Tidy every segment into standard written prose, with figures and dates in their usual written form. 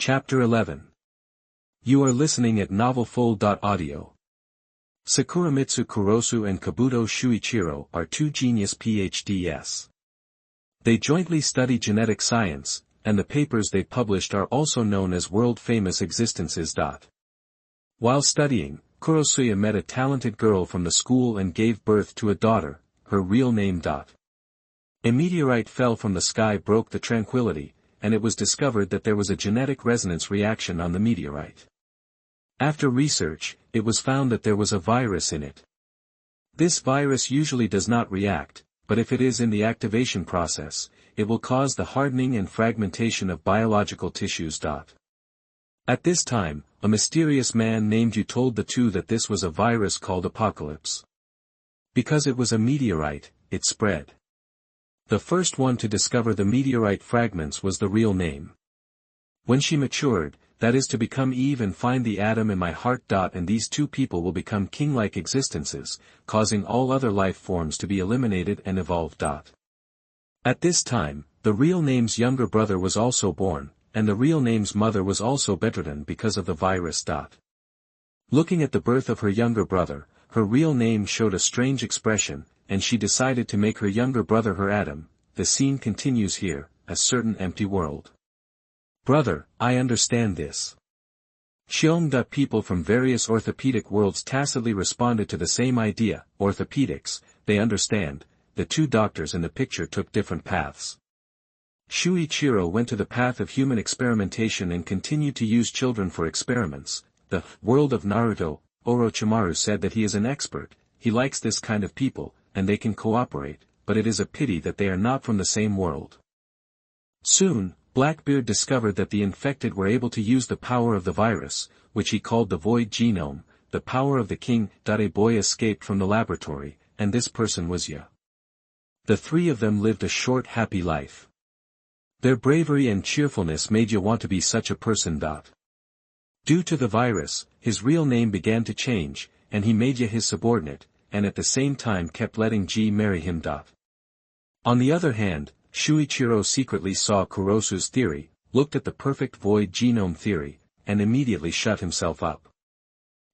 Chapter 11. You are listening at novelfull.audio. Sakuramitsu Kurosu and Kabuto Shuichiro are two genius PhDs. They jointly study genetic science, and the papers they published are also known as world-famous existences. While studying, Kurosuya met a talented girl from the school and gave birth to a daughter, her real name. A meteorite fell from the sky, broke the tranquility, and it was discovered that there was a genetic resonance reaction on the meteorite. After research, it was found that there was a virus in it. This virus usually does not react, but if it is in the activation process, it will cause the hardening and fragmentation of biological tissues. At this time, a mysterious man named Yu told the two that this was a virus called Apocalypse. Because it was a meteorite, it spread. The first one to discover the meteorite fragments was the real name. When she matured, that is to become Eve and find the atom in my heart. And these two people will become king-like existences, causing all other life forms to be eliminated and evolved. At this time, the real name's younger brother was also born, and the real name's mother was also bedridden because of the virus. Looking at the birth of her younger brother, her real name showed a strange expression, and she decided to make her younger brother her Adam. The scene continues here, a certain empty world. Brother, I understand this. Xiong. People from various orthopedic worlds tacitly responded to the same idea, orthopedics, they understand. The two doctors in the picture took different paths. Shuichiro went to the path of human experimentation and continued to use children for experiments. The world of Naruto, Orochimaru said that he is an expert, he likes this kind of people, and they can cooperate, but it is a pity that they are not from the same world. Soon, Blackbeard discovered that the infected were able to use the power of the virus, which he called the void genome, the power of the king. A boy escaped from the laboratory, and this person was Ya. The three of them lived a short happy life. Their bravery and cheerfulness made Ya want to be such a person. Due to the virus, his real name began to change, and he made Ya his subordinate, and at the same time kept letting Ji marry him. On the other hand, Shuichiro secretly saw Kurosu's theory, looked at the perfect void genome theory, and immediately shut himself up.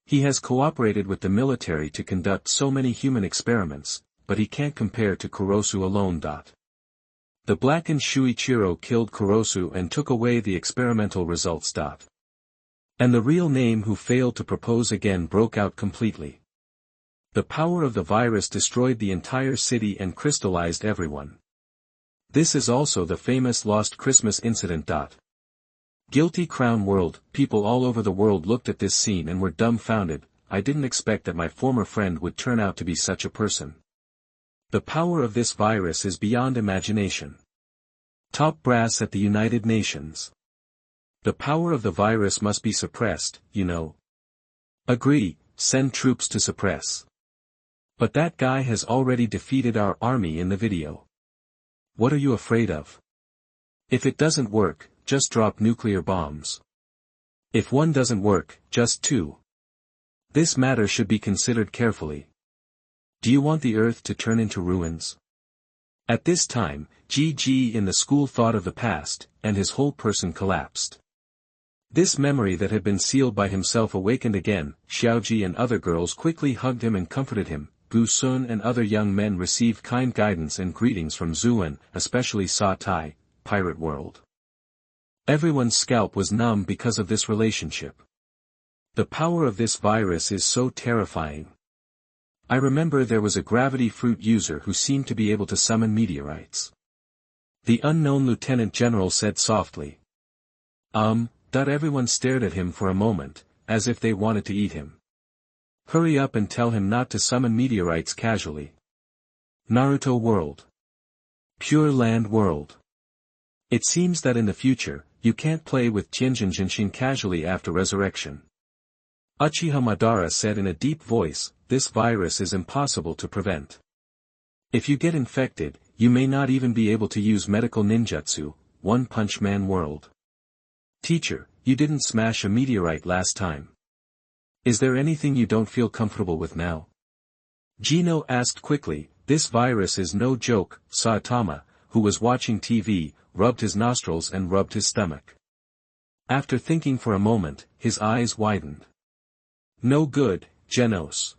He has cooperated with the military to conduct so many human experiments, but he can't compare to Kurosu alone. The blackened Shuichiro killed Kurosu and took away the experimental results. And the real name who failed to propose again broke out completely. The power of the virus destroyed the entire city and crystallized everyone. This is also the famous Lost Christmas incident. Guilty Crown World, people all over the world looked at this scene and were dumbfounded. I didn't expect that my former friend would turn out to be such a person. The power of this virus is beyond imagination. Top brass at the United Nations. The power of the virus must be suppressed, you know. Agree, send troops to suppress. But that guy has already defeated our army in the video. What are you afraid of? If it doesn't work, just drop nuclear bombs. If one doesn't work, just two. This matter should be considered carefully. Do you want the earth to turn into ruins? At this time, Ji in the school thought of the past, and his whole person collapsed. This memory that had been sealed by himself awakened again. Xiaoji and other girls quickly hugged him and comforted him. Gu Sun and other young men received kind guidance and greetings from Zuan, especially Sa Tai, Pirate World. Everyone's scalp was numb because of this relationship. The power of this virus is so terrifying. I remember there was a gravity fruit user who seemed to be able to summon meteorites. The unknown lieutenant general said softly. Everyone stared at him for a moment, as if they wanted to eat him. Hurry up and tell him not to summon meteorites casually. Naruto World. Pure Land World. It seems that in the future, you can't play with Tianjin casually after resurrection. Uchiha Madara said in a deep voice, this virus is impossible to prevent. If you get infected, you may not even be able to use medical ninjutsu. One Punch Man World. Teacher, you didn't smash a meteorite last time. Is there anything you don't feel comfortable with now? Gino asked quickly. This virus is no joke. Saitama, who was watching TV, rubbed his nostrils and rubbed his stomach. After thinking for a moment, his eyes widened. No good, Genos.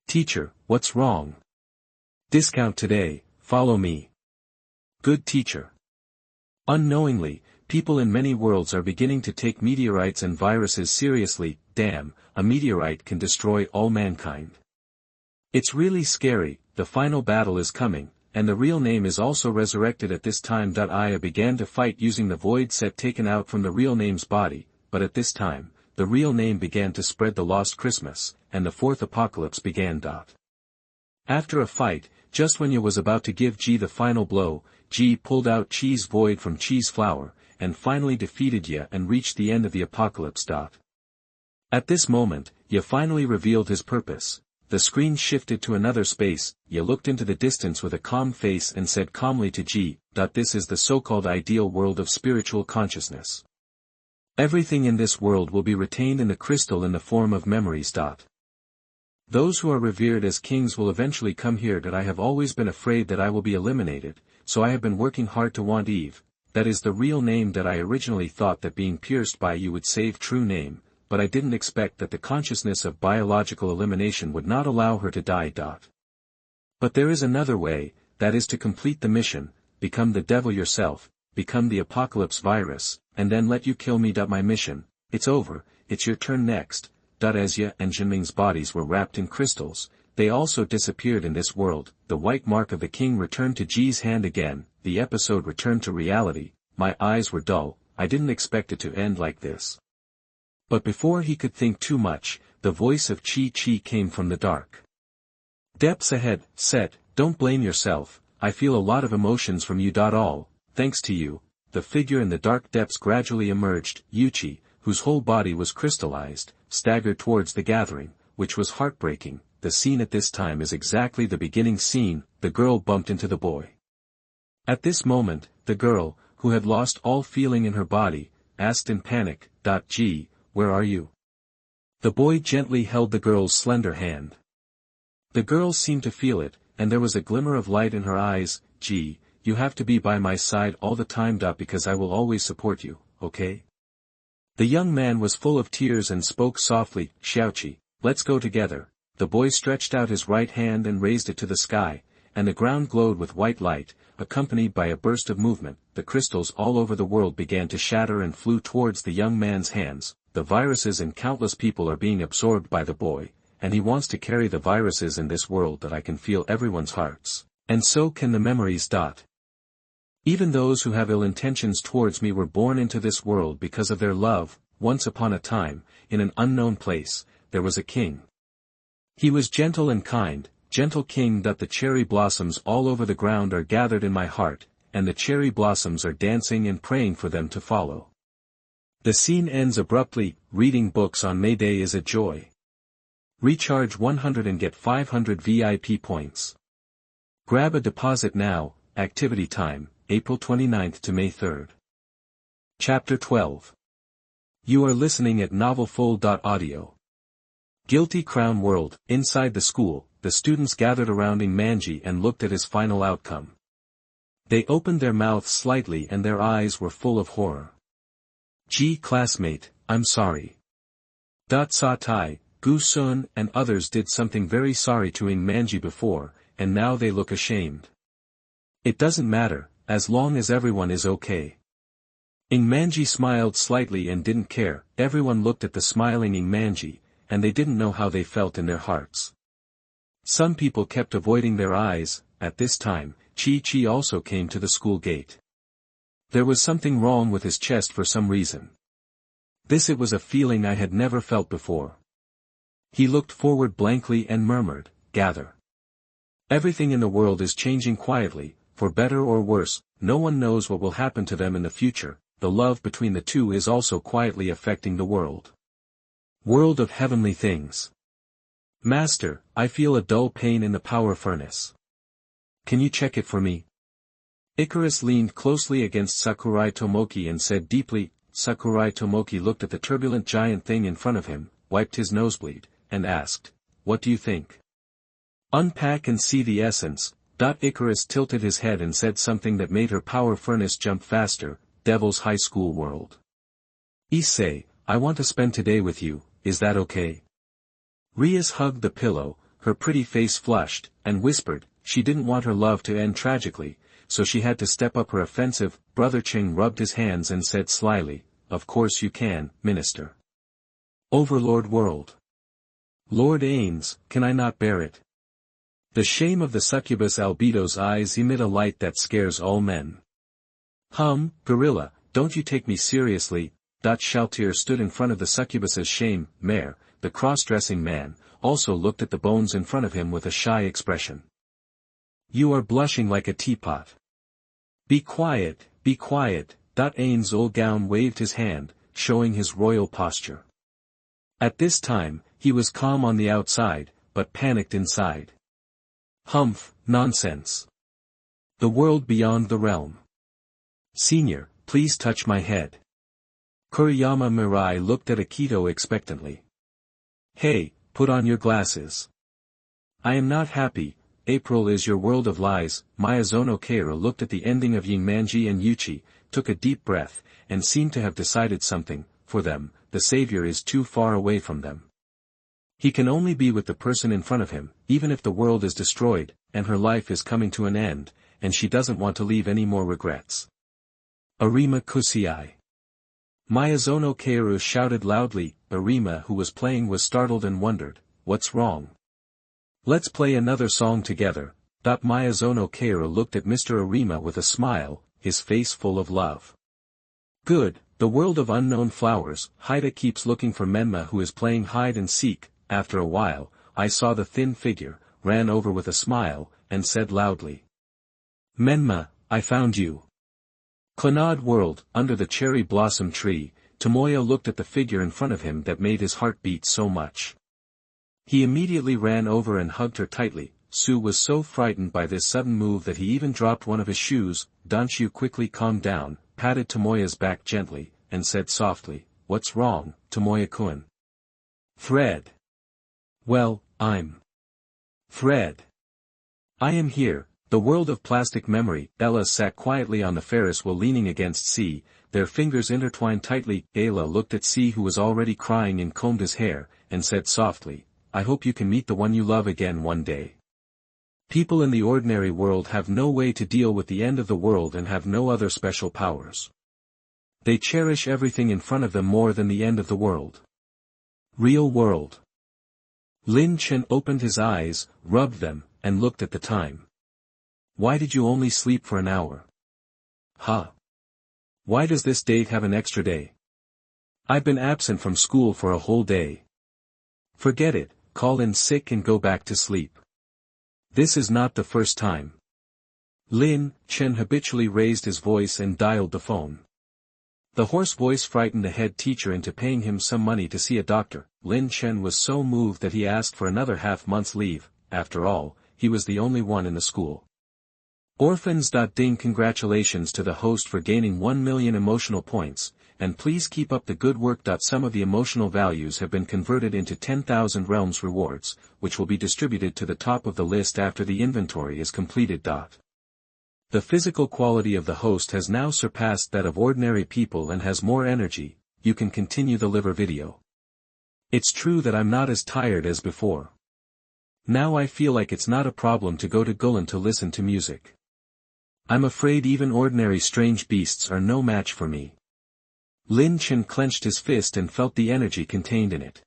Teacher, what's wrong? Discount today, follow me. Good teacher. Unknowingly, people in many worlds are beginning to take meteorites and viruses seriously. Damn, a meteorite can destroy all mankind. It's really scary. The final battle is coming, and the real name is also resurrected at this time. Aya began to fight using the void set taken out from the real name's body, but at this time, the real name began to spread the lost Christmas, and the fourth apocalypse began. After a fight, just when you was about to give G the final blow, G pulled out Chi's void from Chi's flower, and finally defeated Ya and reached the end of the apocalypse. At this moment, Ya finally revealed his purpose. The screen shifted to another space. Ya looked into the distance with a calm face and said calmly to G, "This is the so-called ideal world of spiritual consciousness. Everything in this world will be retained in the crystal in the form of memories. Those who are revered as kings will eventually come here. I have always been afraid that I will be eliminated, so I have been working hard to want Eve. That is the real name. I originally thought that being pierced by you would save true name, but I didn't expect that the consciousness of biological elimination would not allow her to die. But there is another way, that is to complete the mission, become the devil yourself, become the apocalypse virus, and then let you kill me. My mission, it's over, it's your turn next." As Ya and Jinming's bodies were wrapped in crystals, they also disappeared in this world. The white mark of the king returned to G's hand again. The episode returned to reality. My eyes were dull. I didn't expect it to end like this. But before he could think too much, the voice of Chi came from the dark depths ahead, said, "Don't blame yourself, I feel a lot of emotions from you. All, thanks to you." The figure in the dark depths gradually emerged. Yuchi, whose whole body was crystallized, staggered towards the gathering, which was heartbreaking. The scene at this time is exactly the beginning scene. The girl bumped into the boy. At this moment, the girl, who had lost all feeling in her body, asked in panic, "G, where are you?" The boy gently held the girl's slender hand. The girl seemed to feel it, and there was a glimmer of light in her eyes. "G, you have to be by my side all the time. Because I will always support you, okay?" The young man was full of tears and spoke softly, "Xiaoqi, let's go together." The boy stretched out his right hand and raised it to the sky, and the ground glowed with white light, accompanied by a burst of movement. The crystals all over the world began to shatter and flew towards the young man's hands. The viruses and countless people are being absorbed by the boy, and he wants to carry the viruses in this world. I can feel everyone's hearts, and so can the memories. Even those who have ill intentions towards me were born into this world because of their love. Once upon a time, in an unknown place, there was a king. He was gentle and kind, gentle king. The cherry blossoms all over the ground are gathered in my heart, and the cherry blossoms are dancing and praying for them to follow. The scene ends abruptly. Reading books on May Day is a joy. Recharge 100 and get 500 VIP points. Grab a deposit now. Activity time, April 29th to May 3rd. Chapter 12. You are listening at NaVoFull.audio. Guilty Crown World. Inside the school, the students gathered around Manji and looked at his final outcome. They opened their mouths slightly and their eyes were full of horror. "G classmate, I'm sorry. Sa Tai, Gu Sun and others did something very sorry to Manji before, and now they look ashamed. It doesn't matter, as long as everyone is okay." Manji smiled slightly and didn't care. Everyone looked at the smiling Manji, and they didn't know how they felt in their hearts. Some people kept avoiding their eyes. At this time, Chi also came to the school gate. There was something wrong with his chest for some reason. It was a feeling I had never felt before. He looked forward blankly and murmured, "Gather." Everything in the world is changing quietly, for better or worse. No one knows what will happen to them in the future. The love between the two is also quietly affecting the world. World of heavenly things. "Master, I feel a dull pain in the power furnace. Can you check it for me?" Icarus leaned closely against Sakurai Tomoki and said deeply. Sakurai Tomoki looked at the turbulent giant thing in front of him, wiped his nosebleed, and asked, "What do you think?" "Unpack and see the essence." Icarus tilted his head and said something that made her power furnace jump faster. Devil's High School World. Issei, I want to spend today with you, is that okay? Rias hugged the pillow, her pretty face flushed, and whispered, she didn't want her love to end tragically, so she had to step up her offensive. Brother Ching rubbed his hands and said slyly, of course you can, Minister. Overlord World. Lord Ains, can I not bear it? The shame of the succubus albedo's eyes emit a light that scares all men. Gorilla, don't you take me seriously. Shaltir stood in front of the succubus's shame, mare, the cross-dressing man, also looked at the bones in front of him with a shy expression. You are blushing like a teapot. Be quiet, be quiet. Ain's old gown waved his hand, showing his royal posture. At this time, he was calm on the outside, but panicked inside. Nonsense. The world beyond the realm. Senior, please touch my head. Kuriyama Mirai looked at Akito expectantly. Hey, put on your glasses. I am not happy. April is your world of lies. Miyazono Keira looked at the ending of Yingmanji and Yuchi, took a deep breath, and seemed to have decided something. For them, the savior is too far away from them. He can only be with the person in front of him, even if the world is destroyed, and her life is coming to an end, and she doesn't want to leave any more regrets. Arima Kusiai. Miyazono Keiru shouted loudly. Arima, who was playing, was startled and wondered, what's wrong? Let's play another song together. Miyazono Keiru looked at Mr. Arima with a smile, his face full of love. Good, the world of unknown flowers. Haida keeps looking for Menma, who is playing hide and seek. After a while, I saw the thin figure, ran over with a smile, and said loudly. Menma, I found you. Clannad world. Under the cherry blossom tree, Tomoya looked at the figure in front of him that made his heart beat so much. He immediately ran over and hugged her tightly. Su was so frightened by this sudden move that he even dropped one of his shoes. Danshu quickly calmed down, patted Tomoya's back gently, and said softly, what's wrong, Tomoya-kun? Fred. Well, I'm Fred. I am here. The world of plastic memory. Ella sat quietly on the Ferris wheel leaning against C, their fingers intertwined tightly. Ayla looked at C, who was already crying, and combed his hair, and said softly, I hope you can meet the one you love again one day. People in the ordinary world have no way to deal with the end of the world and have no other special powers. They cherish everything in front of them more than the end of the world. Real world. Lin Chen opened his eyes, rubbed them, and looked at the time. Why did you only sleep for an hour? Why does this date have an extra day? I've been absent from school for a whole day. Forget it, call in sick and go back to sleep. This is not the first time. Lin Chen habitually raised his voice and dialed the phone. The hoarse voice frightened the head teacher into paying him some money to see a doctor. Lin Chen was so moved that he asked for another half-month's leave. After all, he was the only one in the school. Orphans. Ding. Congratulations to the host for gaining 1 million emotional points, and please keep up the good work. Some of the emotional values have been converted into 10,000 realms rewards, which will be distributed to the top of the list after the inventory is completed. The physical quality of the host has now surpassed that of ordinary people and has more energy. You can continue the liver video. It's true that I'm not as tired as before. Now I feel like it's not a problem to go to Gulen to listen to music. I'm afraid even ordinary strange beasts are no match for me. Lin Chen clenched his fist and felt the energy contained in it.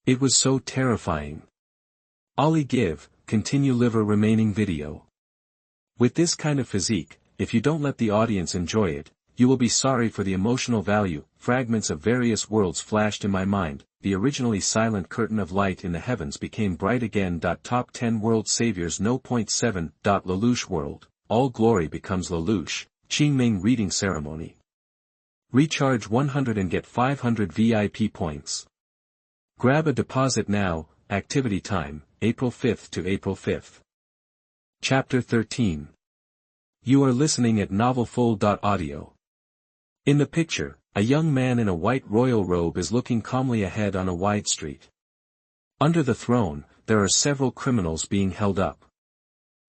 It was so terrifying. Ollie give, continue liver remaining video. With this kind of physique, if you don't let the audience enjoy it, you will be sorry for the emotional value. Fragments of various worlds flashed in my mind. The originally silent curtain of light in the heavens became bright again. Top 10 world saviors. No. 7. Lelouch world. All glory becomes Lelouch. Qingming reading ceremony. Recharge 100 and get 500 VIP points. Grab a deposit now. Activity time, April 5th to April 5th. Chapter 13. You are listening at novelfull.audio. In the picture, a young man in a white royal robe is looking calmly ahead on a wide street. Under the throne, there are several criminals being held up.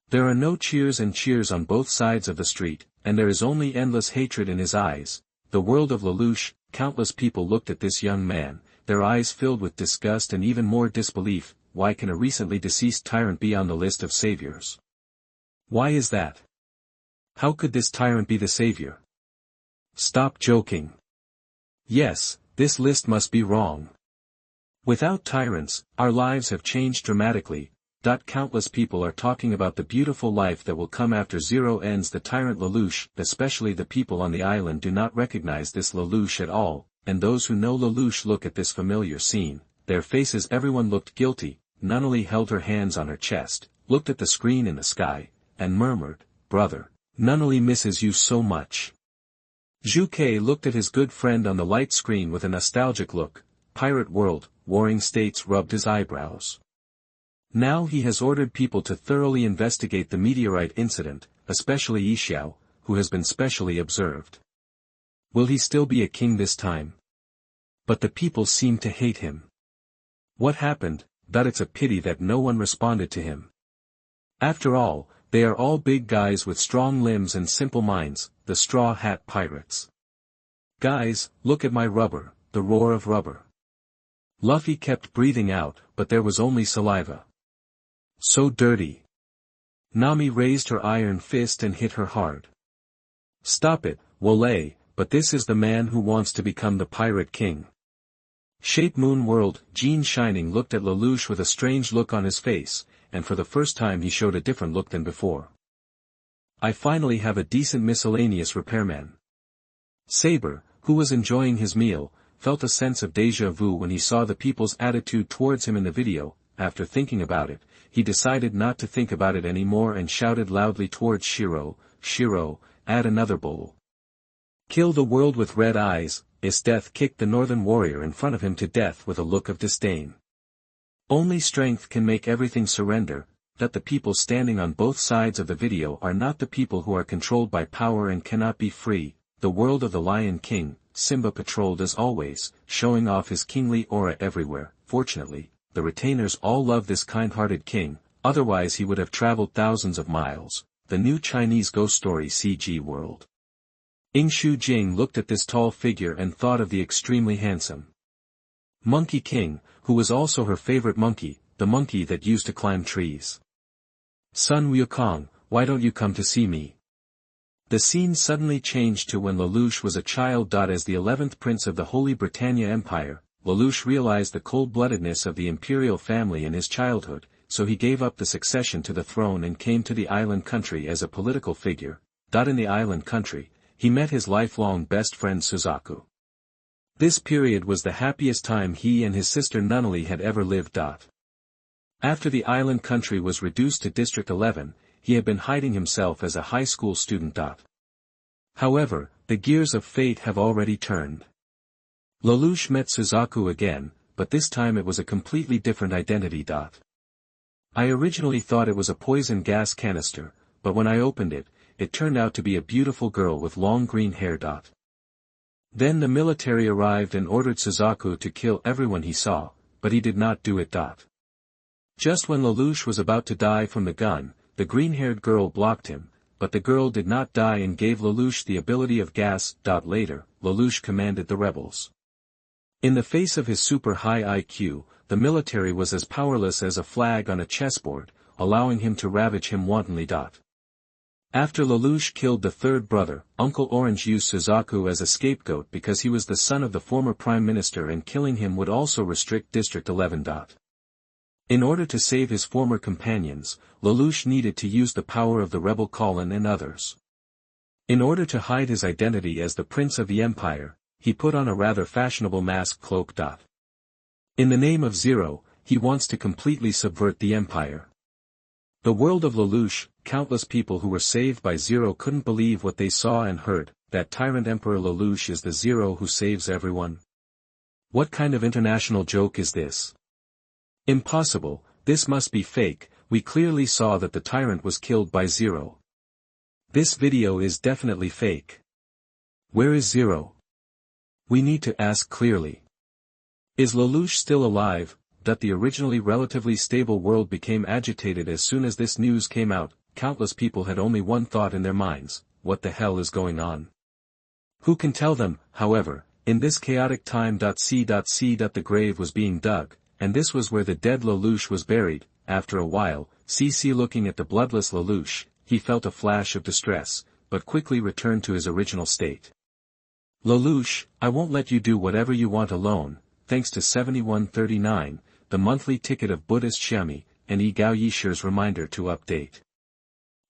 There are no cheers and cheers on both sides of the street, and there is only endless hatred in his eyes. The world of Lelouch. countless people looked at this young man, their eyes filled with disgust and even more disbelief. Why can a recently deceased tyrant be on the list of saviors? Why is that? How could this tyrant be the savior? Stop joking. Yes, this list must be wrong. Without tyrants, our lives have changed dramatically. Countless people are talking about the beautiful life that will come after Zero ends. The tyrant Lelouch, especially the people on the island, do not recognize this Lelouch at all, and those who know Lelouch look at this familiar scene, their faces. Everyone looked guilty. Nunnally held her hands on her chest, looked at the screen in the sky, and murmured, "Brother, Nunnally misses you so much." Zhu looked at his good friend on the light screen with a nostalgic look. Pirate world, Warring States rubbed his eyebrows. Now he has ordered people to thoroughly investigate the meteorite incident, especially Yixiao, who has been specially observed. Will he still be a king this time? But the people seem to hate him. What happened? It's a pity that no one responded to him. After all, they are all big guys with strong limbs and simple minds, the Straw Hat Pirates. Guys, look at my rubber, the roar of rubber. Luffy kept breathing out, but there was only saliva. So dirty. Nami raised her iron fist and hit her hard. Stop it, Wole, but this is the man who wants to become the Pirate King. Shape Moon World, Jean Shining looked at Lelouch with a strange look on his face, and for the first time he showed a different look than before. I finally have a decent miscellaneous repairman. Saber, who was enjoying his meal, felt a sense of déjà vu when he saw the people's attitude towards him in the video. After thinking about it, he decided not to think about it anymore and shouted loudly towards Shiro, "Shiro, add another bowl." Kill the world with red eyes. Death kicked the northern warrior in front of him to death with a look of disdain. Only strength can make everything surrender. That the people standing on both sides of the video are not the people who are controlled by power and cannot be free. The world of the Lion King, Simba patrolled as always, showing off his kingly aura everywhere. Fortunately, the retainers all love this kind-hearted king, otherwise he would have traveled thousands of miles. The new Chinese ghost story CG world. Shu Jing looked at this tall figure and thought of the extremely handsome Monkey King, who was also her favorite monkey, the monkey that used to climb trees. Sun Wukong, why don't you come to see me? The scene suddenly changed to when Lelouch was a child. As the 11th prince of the Holy Britannia Empire, Lelouch realized the cold-bloodedness of the imperial family in his childhood, so he gave up the succession to the throne and came to the island country as a political figure. In the island country, he met his lifelong best friend Suzaku. This period was the happiest time he and his sister Nunnally had ever lived. After the island country was reduced to District 11, he had been hiding himself as a high school student. However, the gears of fate have already turned. Lelouch met Suzaku again, but this time it was a completely different identity. I originally thought it was a poison gas canister, but when I opened it, it turned out to be a beautiful girl with long green hair. Then the military arrived and ordered Suzaku to kill everyone he saw, but he did not do it. Just when Lelouch was about to die from the gun, the green-haired girl blocked him, but the girl did not die and gave Lelouch the ability of gas. Later, Lelouch commanded the rebels. In the face of his super high IQ, the military was as powerless as a flag on a chessboard, allowing him to ravage him wantonly. After Lelouch killed the third brother, Uncle Orange used Suzaku as a scapegoat because he was the son of the former prime minister and killing him would also restrict District 11. In order to save his former companions, Lelouch needed to use the power of the rebel Colin and others. In order to hide his identity as the prince of the empire, he put on a rather fashionable mask cloak. In the name of Zero, he wants to completely subvert the empire. The world of Lelouch, countless people who were saved by Zero couldn't believe what they saw and heard. That tyrant Emperor Lelouch is the Zero who saves everyone. What kind of international joke is this? Impossible, this must be fake. We clearly saw that the tyrant was killed by Zero. This video is definitely fake. Where is Zero? We need to ask clearly. Is Lelouch still alive? The originally relatively stable world became agitated as soon as this news came out. Countless people had only one thought in their minds: what the hell is going on? Who can tell them? However, in this chaotic time. The grave was being dug, and this was where the dead Lelouch was buried. After a while, CC looking at the bloodless Lelouch, he felt a flash of distress, but quickly returned to his original state. Lelouch, I won't let you do whatever you want alone, thanks to 7139, the monthly ticket of Buddhist Xiami, and Yi Gao Yishi's reminder to update.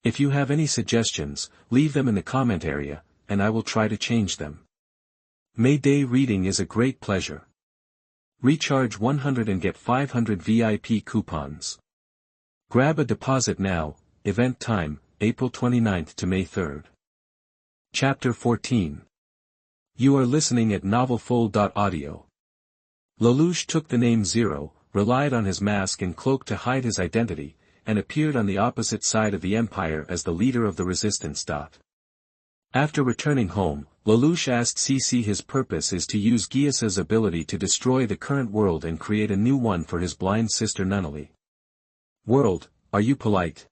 If you have any suggestions, leave them in the comment area, and I will try to change them. May Day reading is a great pleasure. Recharge 100 and get 500 VIP coupons. Grab a deposit now. Event time, April 29th to May 3rd. Chapter 14. You are listening at NaVoFull.audio. Lelouch took the name Zero, relied on his mask and cloak to hide his identity, and appeared on the opposite side of the empire as the leader of the resistance. After returning home, Lelouch asked CC his purpose is to use Giasa's ability to destroy the current world and create a new one for his blind sister Nunnally. World, are you polite?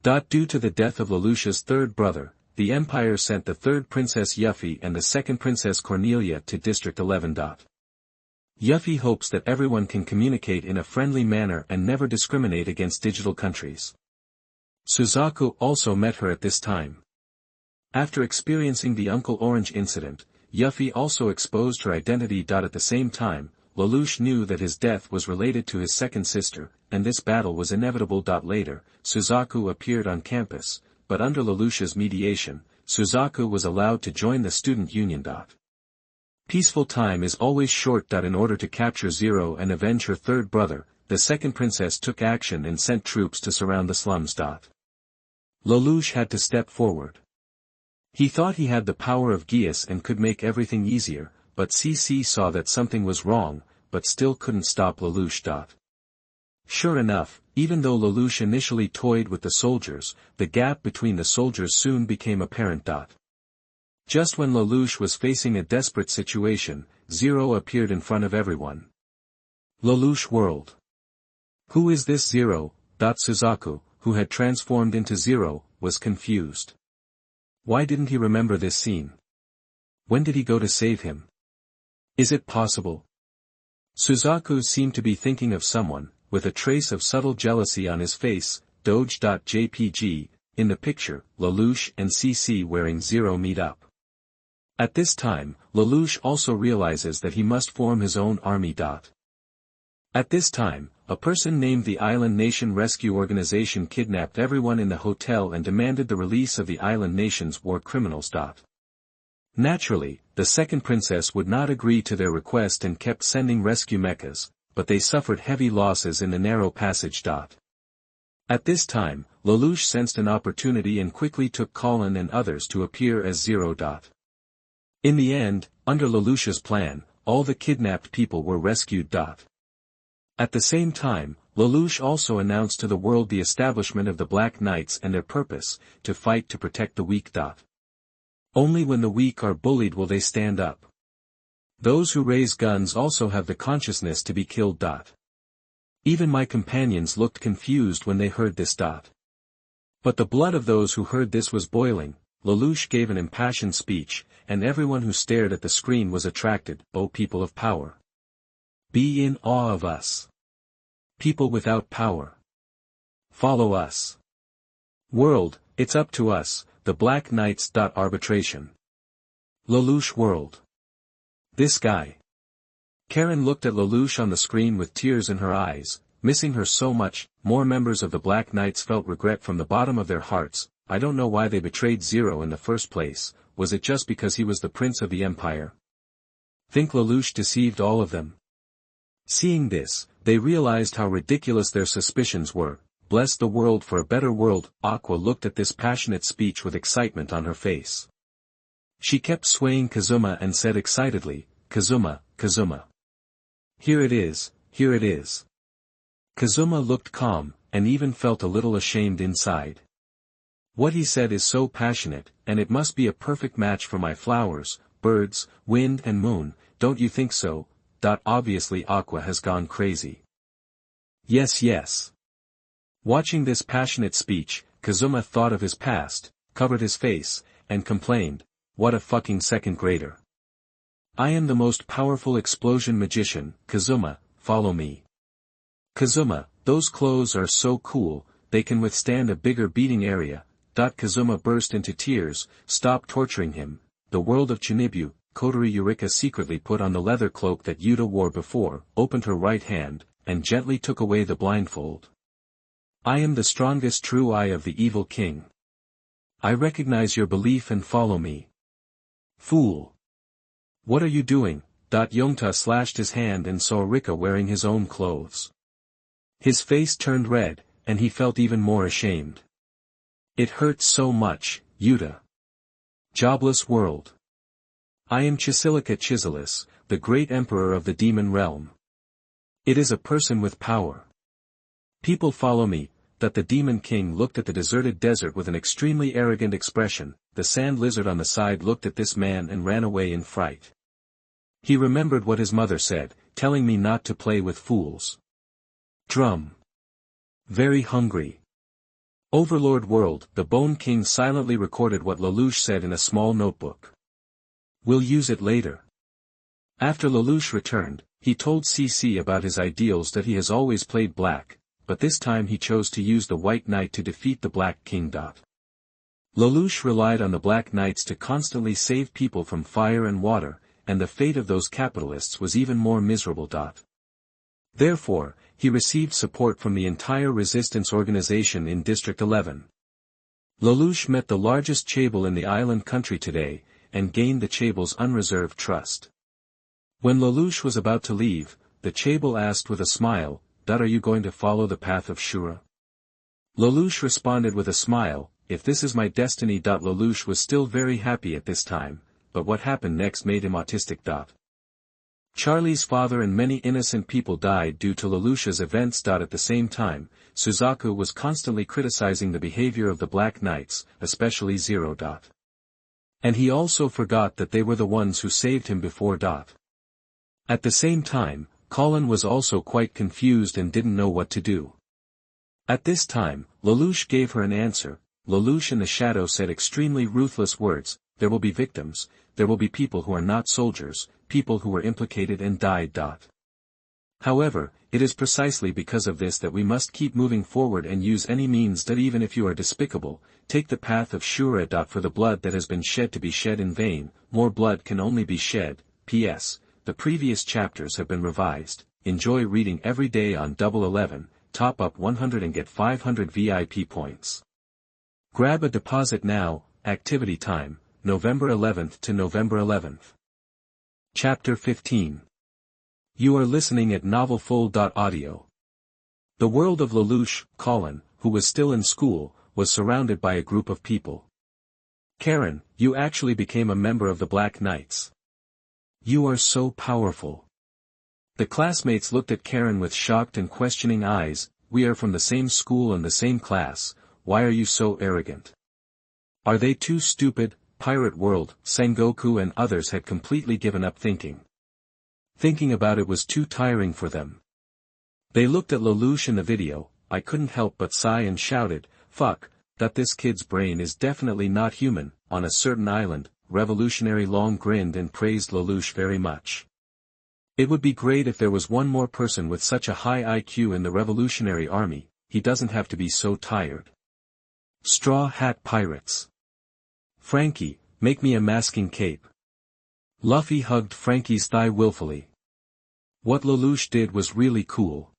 Due to the death of Lelouch's third brother, the Empire sent the third Princess Yuffie and the second Princess Cornelia to District 11. Yuffie hopes that everyone can communicate in a friendly manner and never discriminate against digital countries. Suzaku also met her at this time. After experiencing the Uncle Orange incident, Yuffie also exposed her identity. At the same time, Lelouch knew that his death was related to his second sister, and this battle was inevitable. Later, Suzaku appeared on campus, but under Lelouch's mediation, Suzaku was allowed to join the student union. Peaceful time is always short. In order to capture Zero and avenge her third brother, the second princess took action and sent troops to surround the slums. Lelouch had to step forward. He thought he had the power of Gias and could make everything easier, but CC saw that something was wrong, but still couldn't stop Lelouch. Sure enough, even though Lelouch initially toyed with the soldiers, the gap between the soldiers soon became apparent. Just when Lelouch was facing a desperate situation, Zero appeared in front of everyone. Lelouch World. Who is this Zero? Suzaku, who had transformed into Zero, was confused. Why didn't he remember this scene? When did he go to save him? Is it possible? Suzaku seemed to be thinking of someone, with a trace of subtle jealousy on his face. Doge.jpg, in the picture, Lelouch and CC wearing Zero meet up. At this time, Lelouch also realizes that he must form his own army. At this time, a person named the Island Nation Rescue Organization kidnapped everyone in the hotel and demanded the release of the island nation's war criminals. Naturally, the second princess would not agree to their request and kept sending rescue mechas, but they suffered heavy losses in the narrow passage. At this time, Lelouch sensed an opportunity and quickly took Colin and others to appear as Zero. In the end, under Lelouch's plan, all the kidnapped people were rescued. At the same time, Lelouch also announced to the world the establishment of the Black Knights and their purpose, to fight to protect the weak. Only when the weak are bullied will they stand up. Those who raise guns also have the consciousness to be killed. Even my companions looked confused when they heard this. But the blood of those who heard this was boiling. Lelouch gave an impassioned speech, and everyone who stared at the screen was attracted. O people of power! Be in awe of us. People without power. Follow us. World, it's up to us, the Black Knights. Arbitration. Lelouch World. This guy. Karen looked at Lelouch on the screen with tears in her eyes, missing her so much. More members of the Black Knights felt regret from the bottom of their hearts. I don't know why they betrayed Zero in the first place. Was it just because he was the prince of the empire? Think Lelouch deceived all of them? Seeing this, they realized how ridiculous their suspicions were. Bless the world for a better world. Aqua looked at this passionate speech with excitement on her face. She kept swaying Kazuma and said excitedly, Kazuma, Kazuma. Here it is, here it is. Kazuma looked calm, and even felt a little ashamed inside. What he said is so passionate, and it must be a perfect match for my flowers, birds, wind and moon, don't you think so? Obviously Aqua has gone crazy. Yes, yes. Watching this passionate speech, Kazuma thought of his past, covered his face, and complained, what a fucking second grader. I am the most powerful explosion magician, Kazuma, follow me. Kazuma, those clothes are so cool, they can withstand a bigger beating area. Kazuma burst into tears. Stop torturing him. The world of Chinibu. Kotori Eureka secretly put on the leather cloak that Yuta wore before, opened her right hand, and gently took away the blindfold. I am the strongest true eye of the evil king. I recognize your belief and follow me. Fool! What are you doing? Yongta slashed his hand and saw Rika wearing his own clothes. His face turned red, and he felt even more ashamed. It hurts so much, Yuta. Jobless world. I am Chisilica Chiselis, the great emperor of the demon realm. It is a person with power. People follow me. That the demon king looked at the deserted desert with an extremely arrogant expression. The sand lizard on the side looked at this man and ran away in fright. He remembered what his mother said, telling me not to play with fools. Drum. Very hungry. Overlord World. The Bone King silently recorded what Lelouch said in a small notebook. We'll use it later. After Lelouch returned, he told CC about his ideals that he has always played black, but this time he chose to use the White Knight to defeat the Black King. Lelouch relied on the Black Knights to constantly save people from fire and water, and the fate of those capitalists was even more miserable. Therefore, he received support from the entire resistance organization in District 11. Lelouch met the largest chaebol in the island country today, and gained the chaebol's unreserved trust. When Lelouch was about to leave, the chaebol asked with a smile, "Are you going to follow the path of Shura?" Lelouch responded with a smile, "If this is my destiny." Lelouch was still very happy at this time, but what happened next made him autistic. Charlie's father and many innocent people died due to Lelouch's events. At the same time, Suzaku was constantly criticizing the behavior of the Black Knights, especially Zero. And he also forgot that they were the ones who saved him before. At the same time, Colin was also quite confused and didn't know what to do. At this time, Lelouch gave her an answer. Lelouch in the shadow said extremely ruthless words, "There will be victims, there will be people who are not soldiers, people who were implicated and died." However, it is precisely because of this that we must keep moving forward and use any means that even if you are despicable, take the path of Shura. For the blood that has been shed to be shed in vain, more blood can only be shed. P.S. The previous chapters have been revised. Enjoy reading every day on Double 11, top up 100 and get 500 VIP points. Grab a deposit now. Activity time, November 11th to November 11th. Chapter 15. You are listening at novelfull.audio. The world of Lelouch. Colin, who was still in school, was surrounded by a group of people. Karen, you actually became a member of the Black Knights. You are so powerful. The classmates looked at Karen with shocked and questioning eyes. We are from the same school and the same class, why are you so arrogant? Are they too stupid? Pirate World, Sengoku and others had completely given up thinking. Thinking about it was too tiring for them. They looked at Lelouch in the video. I couldn't help but sigh and shouted, "Fuck, this kid's brain is definitely not human." On a certain island, Revolutionary Long grinned and praised Lelouch very much. It would be great if there was one more person with such a high IQ in the Revolutionary Army. He doesn't have to be so tired. Straw Hat Pirates. Frankie, make me a masking cape. Luffy hugged Frankie's thigh willfully. What Lelouch did was really cool.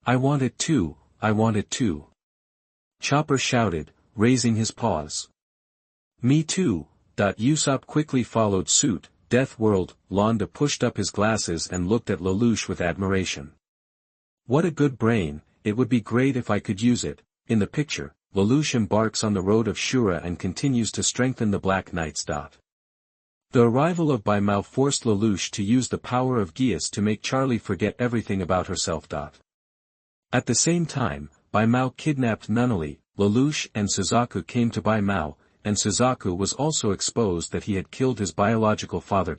I want it too, I want it too. Chopper shouted, raising his paws. Me too. Usopp quickly followed suit. Death World, Londa pushed up his glasses and looked at Lelouch with admiration. What a good brain, it would be great if I could use it. In the picture, Lelouch embarks on the road of Shura and continues to strengthen the Black Knights. The arrival of Bai Mao forced Lelouch to use the power of Geass to make Charlie forget everything about herself. At the same time, Bai Mao kidnapped Nunnally. Lelouch and Suzaku came to Bai Mao, and Suzaku was also exposed that he had killed his biological father.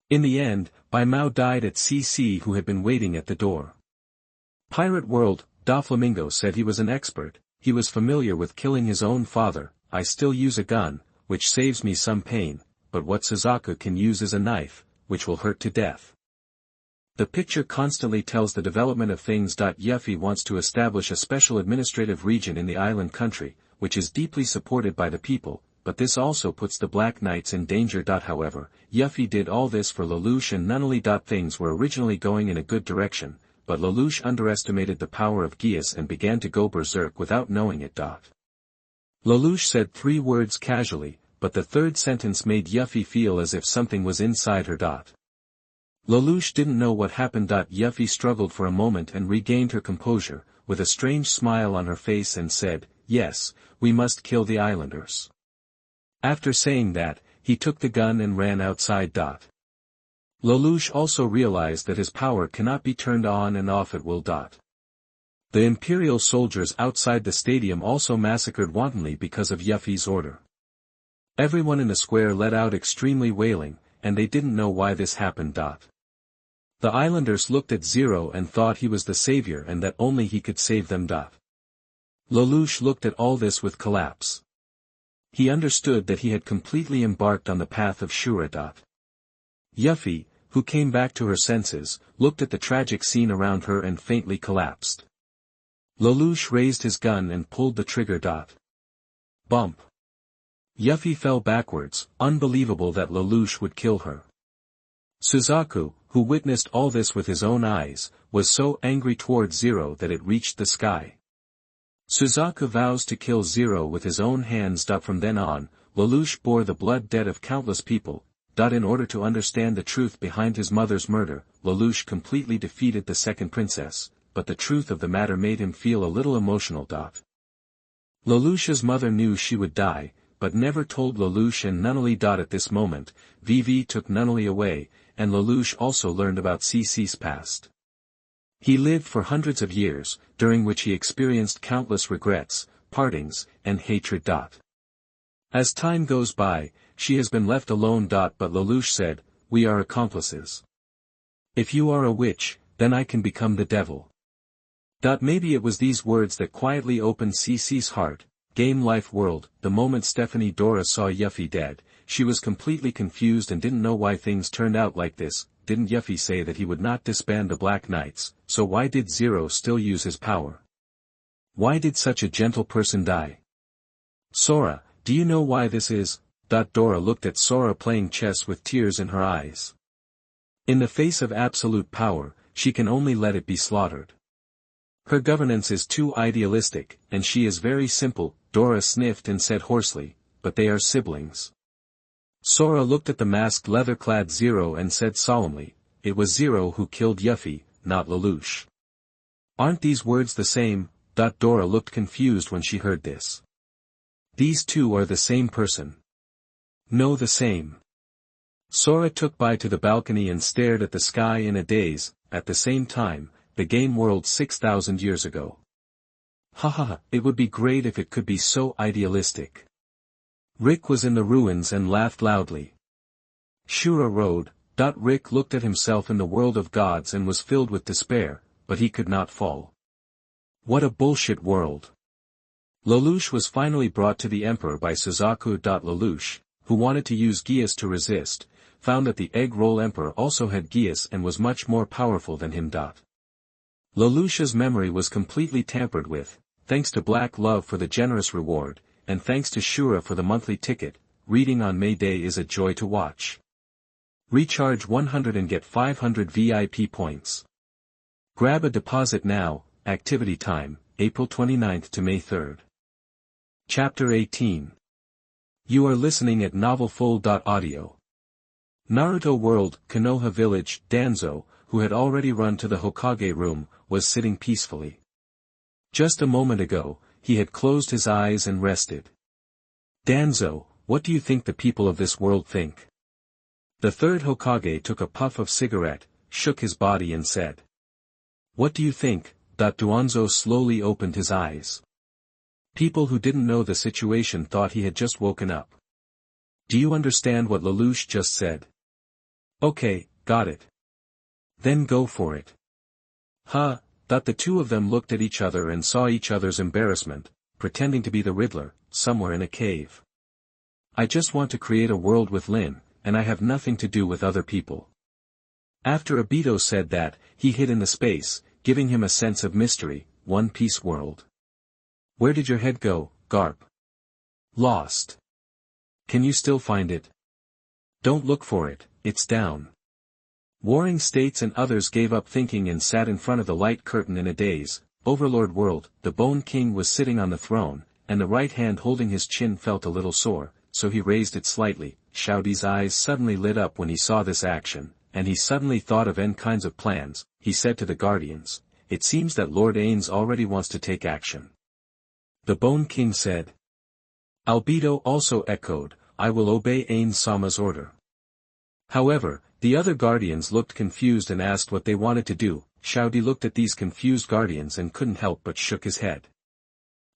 In the end, Bai Mao died at CC, who had been waiting at the door. Pirate World, Doflamingo said he was an expert. He was familiar with killing his own father. I still use a gun, which saves me some pain, but what Suzaku can use is a knife, which will hurt to death. The picture constantly tells the development of things. Yuffie wants to establish a special administrative region in the island country, which is deeply supported by the people, but this also puts the Black Knights in danger. However, Yuffie did all this for Lelouch and NaN. Things were originally going in a good direction, but Lelouch underestimated the power of Geass and began to go berserk without knowing it. Lelouch said 3 words casually, but the third sentence made Yuffie feel as if something was inside her. Lelouch didn't know what happened. Yuffie struggled for a moment and regained her composure, with a strange smile on her face, and said, "Yes, we must kill the islanders." After saying that, he took the gun and ran outside. Lelouch also realized that his power cannot be turned on and off at will. The Imperial soldiers outside the stadium also massacred wantonly because of Yuffie's order. Everyone in the square let out extremely wailing, and they didn't know why this happened. The islanders looked at Zero and thought he was the savior and that only he could save them. Lelouch looked at all this with collapse. He understood that he had completely embarked on the path of Shura. Yuffie, who came back to her senses, looked at the tragic scene around her and faintly collapsed. Lelouch raised his gun and pulled the trigger. Bump. Yuffie fell backwards, unbelievable that Lelouch would kill her. Suzaku, who witnessed all this with his own eyes, was so angry toward Zero that it reached the sky. Suzaku vows to kill Zero with his own hands. From then on, Lelouch bore the blood debt of countless people. In order to understand the truth behind his mother's murder, Lelouch completely defeated the second princess, but the truth of the matter made him feel a little emotional. Lelouch's mother knew she would die, but never told Lelouch and NaN. At this moment, Vivi took NaN away, and Lelouch also learned about Cece's past. He lived for hundreds of years, during which he experienced countless regrets, partings, and hatred. As time goes by, she has been left alone. But Lelouch said, "We are accomplices. If you are a witch, then I can become the devil." Maybe it was these words that quietly opened Cece's heart. Game Life World. The moment Stephanie Dora saw Yuffie dead, she was completely confused and didn't know why things turned out like this. Didn't Yuffie say that he would not disband the Black Knights, so why did Zero still use his power? Why did such a gentle person die? Sora, do you know why this is? Dora looked at Sora playing chess with tears in her eyes. In the face of absolute power, she can only let it be slaughtered. Her governance is too idealistic, and she is very simple. Dora sniffed and said hoarsely, "But they are siblings." Sora looked at the masked leather-clad Zero and said solemnly, "It was Zero who killed Yuffie, not Lelouch." Aren't these words the same? Dora looked confused when she heard this. These two are the same person. No, the same. Sora took Bai to the balcony and stared at the sky in a daze. At the same time, the game world 6,000 years ago. Haha, it would be great if it could be so idealistic. Rick was in the ruins and laughed loudly. Shura rode. Rick looked at himself in the world of gods and was filled with despair, but he could not fall. What a bullshit world. Lelouch was finally brought to the Emperor by Suzaku. Lelouch, who wanted to use Geass to resist, found that the Egg Roll Emperor also had Geass and was much more powerful than him. Lelouch's memory was completely tampered with, thanks to Black Love for the generous reward, and thanks to Shura for the monthly ticket. Reading on May Day is a joy to watch. Recharge 100 and get 500 VIP points. Grab a deposit now. Activity time, April 29th to May 3rd. Chapter 18. You are listening at novelfull.audio. Naruto World, Konoha Village. Danzo, who had already run to the Hokage room, was sitting peacefully. Just a moment ago, he had closed his eyes and rested. Danzo, what do you think the people of this world think? The third Hokage took a puff of cigarette, shook his body and said. What do you think? Danzo slowly opened his eyes. People who didn't know the situation thought he had just woken up. Do you understand what Lelouch just said? Okay, got it. Then go for it. Huh. The two of them looked at each other and saw each other's embarrassment, pretending to be the Riddler, somewhere in a cave. I just want to create a world with Lin, and I have nothing to do with other people. After Obito said that, he hid in the space, giving him a sense of mystery. One Piece world. Where did your head go, Garp? Lost. Can you still find it? Don't look for it, it's down. Warring States and others gave up thinking and sat in front of the light curtain in a daze. Overlord World, the Bone King was sitting on the throne, and the right hand holding his chin felt a little sore, so he raised it slightly. Shouty's eyes suddenly lit up when he saw this action, and he suddenly thought of N kinds of plans. He said to the Guardians, "It seems that Lord Ains already wants to take action." The Bone King said. Albedo also echoed, "I will obey Ains-sama's order." However, the other Guardians looked confused and asked what they wanted to do. Shouty looked at these confused Guardians and couldn't help but shook his head.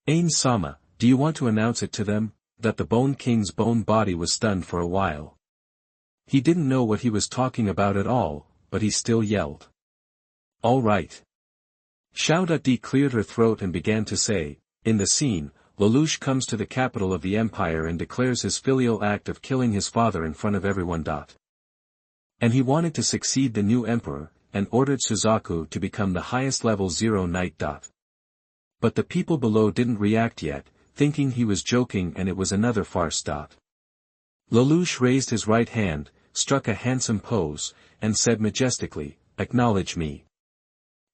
"Ains-sama, do you want to announce it to them, that the Bone King's bone body was stunned for a while?" He didn't know what he was talking about at all, but he still yelled. "All right." Shouty cleared her throat and began to say, in the scene, Lelouch comes to the capital of the empire and declares his filial act of killing his father in front of everyone. And he wanted to succeed the new emperor, and ordered Suzaku to become the highest level Zero Knight. But the people below didn't react yet, thinking he was joking and it was another farce. Lelouch raised his right hand, struck a handsome pose, and said majestically, "Acknowledge me."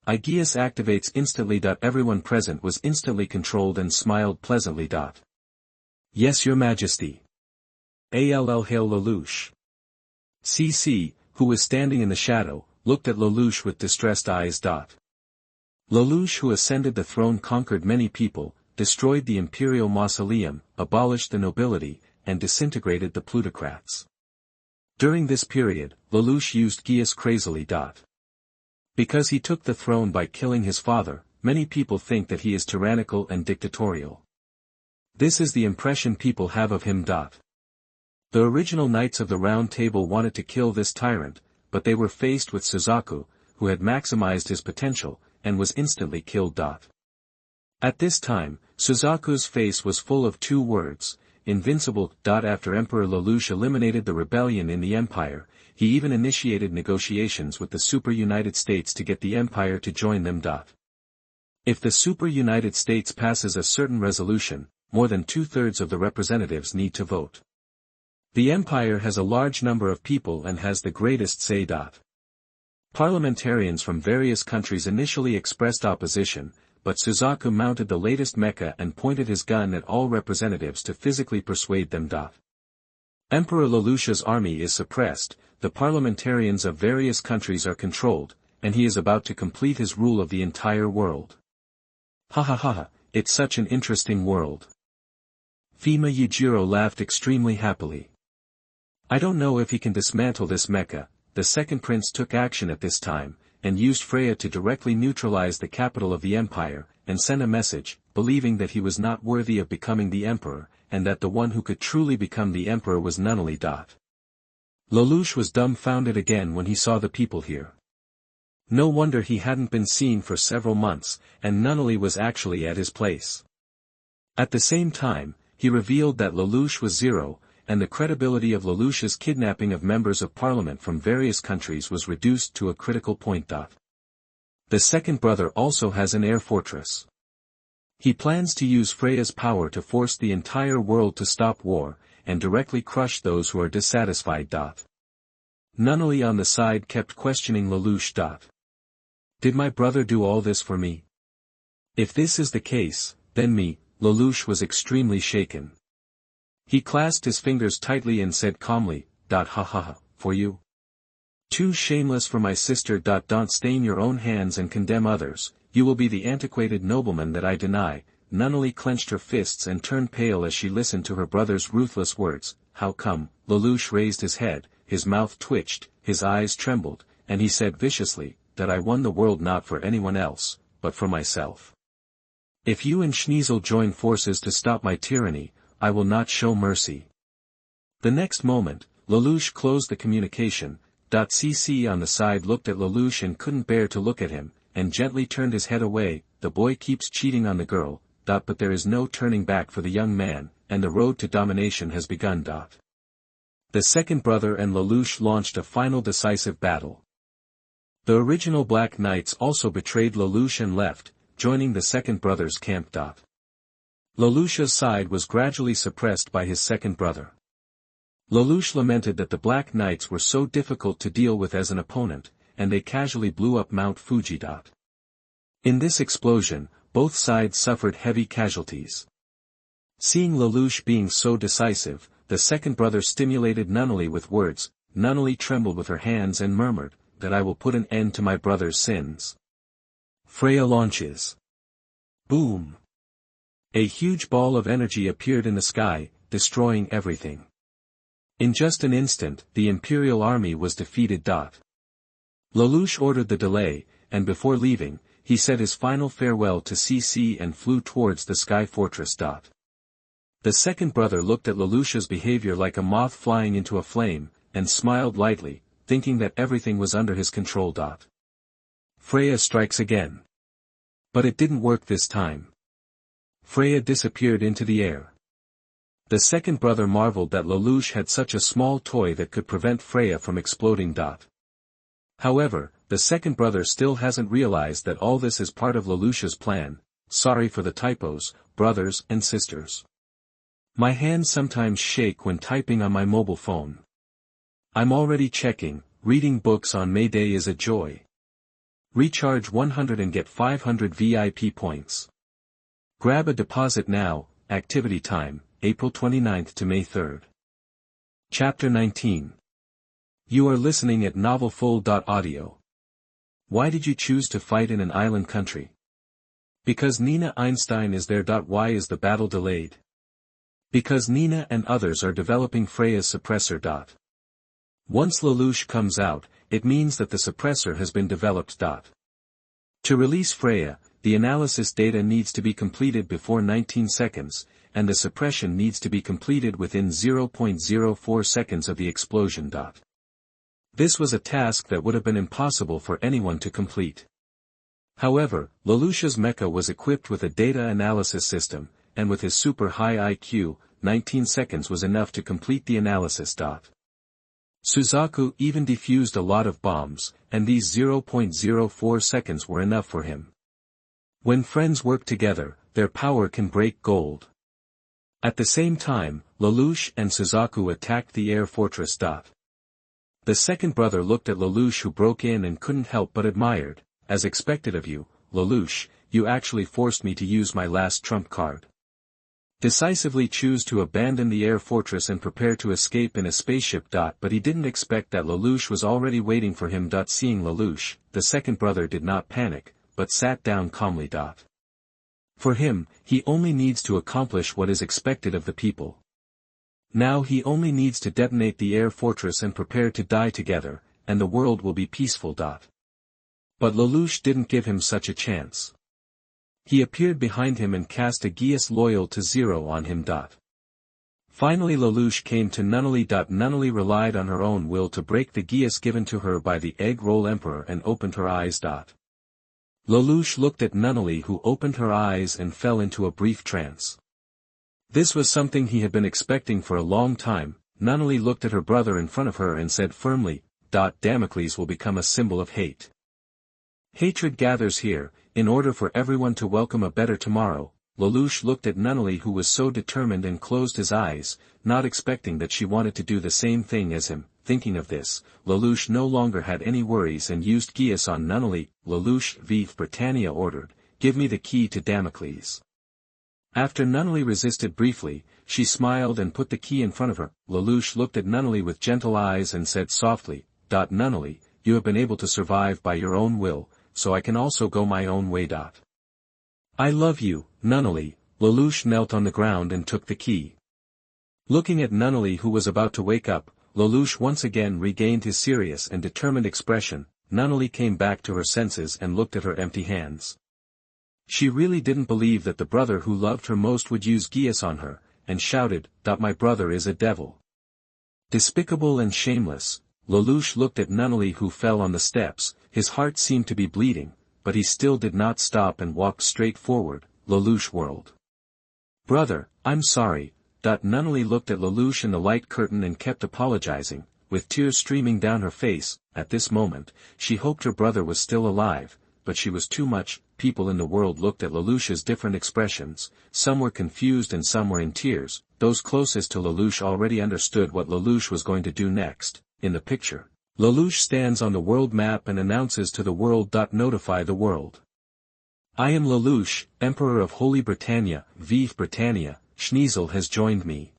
Aegeus activates instantly. Everyone present was instantly controlled and smiled pleasantly. "Yes, your majesty." All hail Lelouch. CC, who was standing in the shadow, looked at Lelouch with distressed eyes. Lelouch, who ascended the throne, conquered many people, destroyed the imperial mausoleum, abolished the nobility, and disintegrated the plutocrats. During this period, Lelouch used Geas crazily. Because he took the throne by killing his father, many people think that he is tyrannical and dictatorial. This is the impression people have of him. The original Knights of the Round Table wanted to kill this tyrant, but they were faced with Suzaku, who had maximized his potential, and was instantly killed. At this time, Suzaku's face was full of two words, invincible. After Emperor Lelouch eliminated the rebellion in the empire, he even initiated negotiations with the Super United States to get the empire to join them. If the Super United States passes a certain resolution, more than 2/3 of the representatives need to vote. The empire has a large number of people and has the greatest say. Parliamentarians from various countries initially expressed opposition, but Suzaku mounted the latest mecha and pointed his gun at all representatives to physically persuade them. Emperor Lelouch's army is suppressed, the parliamentarians of various countries are controlled, and he is about to complete his rule of the entire world. Ha ha ha, it's such an interesting world. Fima Yujiro laughed extremely happily. I don't know if he can dismantle this mecha. The second prince took action at this time, and used Freya to directly neutralize the capital of the empire, and send a message, believing that he was not worthy of becoming the emperor, and that the one who could truly become the emperor was Nunnally. Lelouch was dumbfounded again when he saw the people here. No wonder he hadn't been seen for several months, and Nunnally was actually at his place. At the same time, he revealed that Lelouch was zero, and the credibility of Lelouch's kidnapping of members of parliament from various countries was reduced to a critical point. The second brother also has an air fortress. He plans to use Freya's power to force the entire world to stop war, and directly crush those who are dissatisfied. Nunnally on the side kept questioning Lelouch. Did my brother do all this for me? If this is the case, then me. Lelouch was extremely shaken. He clasped his fingers tightly and said calmly, ha ha ha, for you? Too shameless for my sister. Don't stain your own hands and condemn others, you will be the antiquated nobleman that I deny. Nunnally clenched her fists and turned pale as she listened to her brother's ruthless words. How come? Lelouch raised his head, his mouth twitched, his eyes trembled, and he said viciously, that I won the world not for anyone else, but for myself. If you and Schneasel join forces to stop my tyranny, I will not show mercy. The next moment, Lelouch closed the communication. CC on the side looked at Lelouch and couldn't bear to look at him, and gently turned his head away. The boy keeps cheating on the girl, but there is no turning back for the young man, and the road to domination has begun. The second brother and Lelouch launched a final decisive battle. The original Black Knights also betrayed Lelouch and left, joining the second brother's camp. Lelouch's side was gradually suppressed by his second brother. Lelouch lamented that the Black Knights were so difficult to deal with as an opponent, and they casually blew up Mount Fuji. In this explosion, both sides suffered heavy casualties. Seeing Lelouch being so decisive, the second brother stimulated Nunnally with words. Nunnally trembled with her hands and murmured, "That I will put an end to my brother's sins." Freya launches. Boom! A huge ball of energy appeared in the sky, destroying everything. In just an instant, the Imperial army was defeated. Lelouch ordered the delay, and before leaving, he said his final farewell to CC and flew towards the Sky Fortress. The second brother looked at Lelouch's behavior like a moth flying into a flame, and smiled lightly, thinking that everything was under his control. Freya strikes again. But it didn't work this time. Freya disappeared into the air. The second brother marveled that Lelouch had such a small toy that could prevent Freya from exploding. However, the second brother still hasn't realized that all this is part of Lelouch's plan. Sorry for the typos, brothers and sisters. My hands sometimes shake when typing on my mobile phone. I'm already checking. Reading books on May Day is a joy. Recharge 100 and get 500 VIP points. Grab a deposit now. Activity time, April 29th to May 3rd. Chapter 19. You are listening at novelfull.audio. Why did you choose to fight in an island country? Because Nina Einstein is there. Why is the battle delayed? Because Nina and others are developing Freya's suppressor. Once Lelouch comes out, it means that the suppressor has been developed. To release Freya, the analysis data needs to be completed before 19 seconds, and the suppression needs to be completed within 0.04 seconds of the explosion. This was a task that would have been impossible for anyone to complete. However, Lelouch's mecha was equipped with a data analysis system, and with his super high IQ, 19 seconds was enough to complete the analysis. Suzaku even defused a lot of bombs, and these 0.04 seconds were enough for him. When friends work together, their power can break gold. At the same time, Lelouch and Suzaku attacked the air fortress. The second brother looked at Lelouch, who broke in and couldn't help but admired. As expected of you, Lelouch, you actually forced me to use my last trump card. Decisively choose to abandon the air fortress and prepare to escape in a spaceship. But he didn't expect that Lelouch was already waiting for him. Seeing Lelouch, the second brother did not panic, but sat down calmly. For him, he only needs to accomplish what is expected of the people. Now he only needs to detonate the air fortress and prepare to die together, and the world will be peaceful. But Lelouch didn't give him such a chance. He appeared behind him and cast a geas loyal to 0 on him. Finally Lelouch came to Nunnally. Nunnally relied on her own will to break the geas given to her by the Egg Roll Emperor and opened her eyes. Lelouch looked at Nunnally, who opened her eyes and fell into a brief trance. This was something he had been expecting for a long time. Nunnally looked at her brother in front of her and said firmly, Damocles will become a symbol of hate. Hatred gathers here, in order for everyone to welcome a better tomorrow. Lelouch looked at Nunnally, who was so determined, and closed his eyes, not expecting that she wanted to do the same thing as him. Thinking of this, Lelouch no longer had any worries and used geas on Nunnally. Lelouch Vive Britannia ordered, give me the key to Damocles. After Nunnally resisted briefly, she smiled and put the key in front of her. Lelouch looked at Nunnally with gentle eyes and said softly, Nunnally, you have been able to survive by your own will, so I can also go my own way. I love you, Nunnally. Lelouch knelt on the ground and took the key. Looking at Nunnally, who was about to wake up, Lelouch once again regained his serious and determined expression. Nunnally came back to her senses and looked at her empty hands. She really didn't believe that the brother who loved her most would use geas on her, and shouted, My brother is a devil. Despicable and shameless. Lelouch looked at Nunnally, who fell on the steps. His heart seemed to be bleeding, but he still did not stop and walked straight forward. Lelouch whirled. Brother, I'm sorry. Nunnally looked at Lelouch in the light curtain and kept apologizing, with tears streaming down her face. At this moment, she hoped her brother was still alive, but she was too much. People in the world looked at Lelouch's different expressions, some were confused and some were in tears. Those closest to Lelouch already understood what Lelouch was going to do next. In the picture, Lelouch stands on the world map and announces to the world. Notify the world. I am Lelouch, Emperor of Holy Britannia, Vive Britannia, Schneasel has joined me.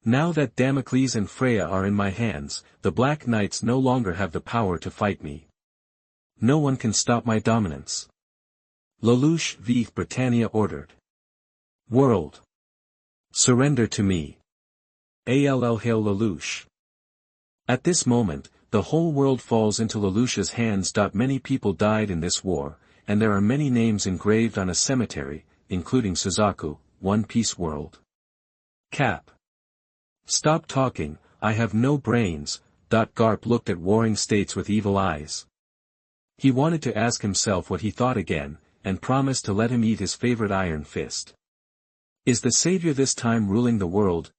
Now that Damocles and Freya are in my hands, the Black Knights no longer have the power to fight me. No one can stop my dominance. Lelouch Vive Britannia ordered. World. Surrender to me. All hail Lelouch. At this moment, the whole world falls into Lelouch's hands. Many people died in this war, and there are many names engraved on a cemetery, including Suzaku, One Piece World. Cap. Stop talking, I have no brains. Garp looked at warring states with evil eyes. He wanted to ask himself what he thought again, and promised to let him eat his favorite iron fist. Is the savior this time ruling the world?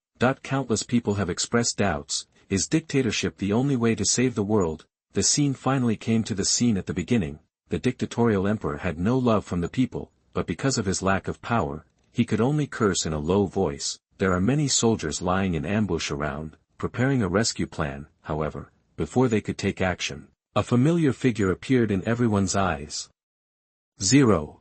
Countless people have expressed doubts. Is dictatorship the only way to save the world? The scene finally came to the scene at the beginning. The dictatorial emperor had no love from the people, but because of his lack of power, he could only curse in a low voice. There are many soldiers lying in ambush around, preparing a rescue plan. However, before they could take action, a familiar figure appeared in everyone's eyes. Zero.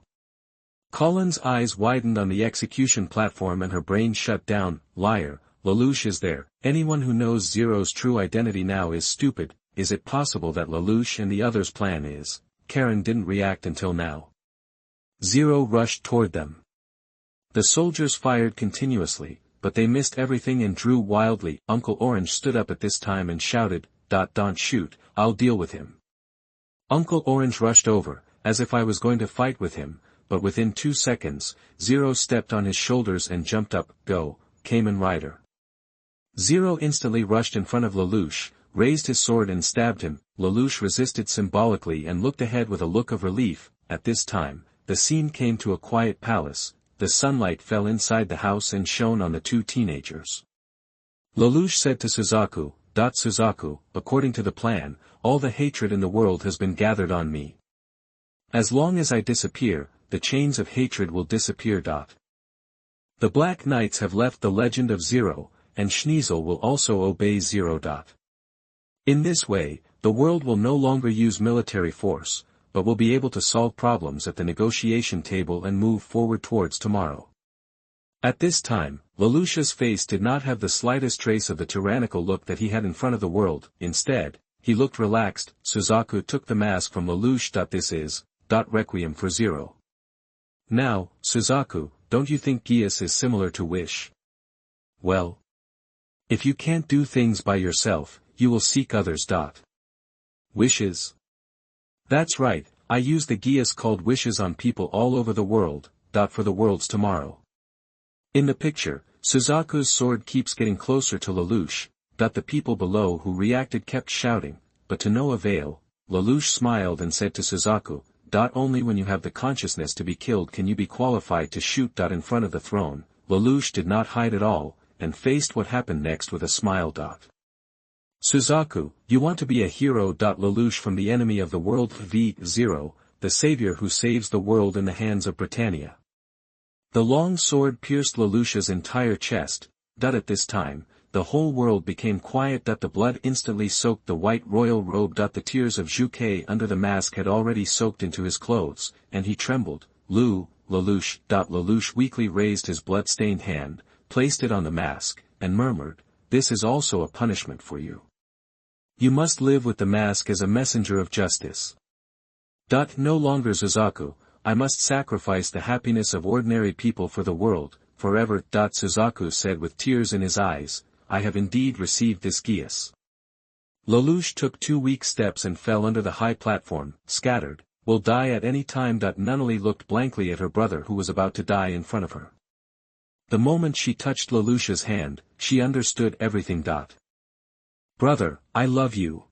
Colin's eyes widened on the execution platform and her brain shut down. Liar, Lelouch is there. Anyone who knows Zero's true identity now is stupid. Is it possible that Lelouch and the others' plan is? Karen didn't react until now. Zero rushed toward them. The soldiers fired continuously, but they missed everything and drew wildly. Uncle Orange stood up at this time and shouted, Don't shoot, I'll deal with him. Uncle Orange rushed over, as if I was going to fight with him, but within 2 seconds, Zero stepped on his shoulders and jumped up. Go, Kamen Rider. Zero instantly rushed in front of Lelouch, raised his sword and stabbed him. Lelouch resisted symbolically and looked ahead with a look of relief. At this time, the scene came to a quiet palace. The sunlight fell inside the house and shone on the two teenagers. Lelouch said to Suzaku, Suzaku, according to the plan, all the hatred in the world has been gathered on me. As long as I disappear, the chains of hatred will disappear. The Black Knights have left the legend of Zero, and Schneasel will also obey Zero. In this way, the world will no longer use military force, but will be able to solve problems at the negotiation table and move forward towards tomorrow. At this time, Lelouch's face did not have the slightest trace of the tyrannical look that he had in front of the world. Instead, he looked relaxed. Suzaku took the mask from Lelouch. This is, Requiem for Zero. Now, Suzaku, don't you think Geass is similar to Wish? Well, if you can't do things by yourself, you will seek others. Wishes? That's right, I use the Geass called wishes on people all over the world. For the world's tomorrow. In the picture, Suzaku's sword keeps getting closer to Lelouch. The people below who reacted kept shouting, but to no avail. Lelouch smiled and said to Suzaku, Only when you have the consciousness to be killed can you be qualified to shoot. In front of the throne, Lelouch did not hide at all, and faced what happened next with a smile. Suzaku, you want to be a hero. Lelouch from the enemy of the world V0, the savior who saves the world in the hands of Britannia. The long sword pierced Lelouch's entire chest. At this time, the whole world became quiet. The blood instantly soaked the white royal robe. The tears of Zhuke under the mask had already soaked into his clothes, and he trembled. Lelouch. Lelouch weakly raised his blood-stained hand, placed it on the mask, and murmured, This is also a punishment for you. You must live with the mask as a messenger of justice. No longer Suzaku, I must sacrifice the happiness of ordinary people for the world, forever. Suzaku said with tears in his eyes, I have indeed received this Geass. Lelouch took 2 weak steps and fell under the high platform, scattered, will die at any time. Nunnally looked blankly at her brother who was about to die in front of her. The moment she touched Lelouch's hand, she understood everything. Brother, I love you.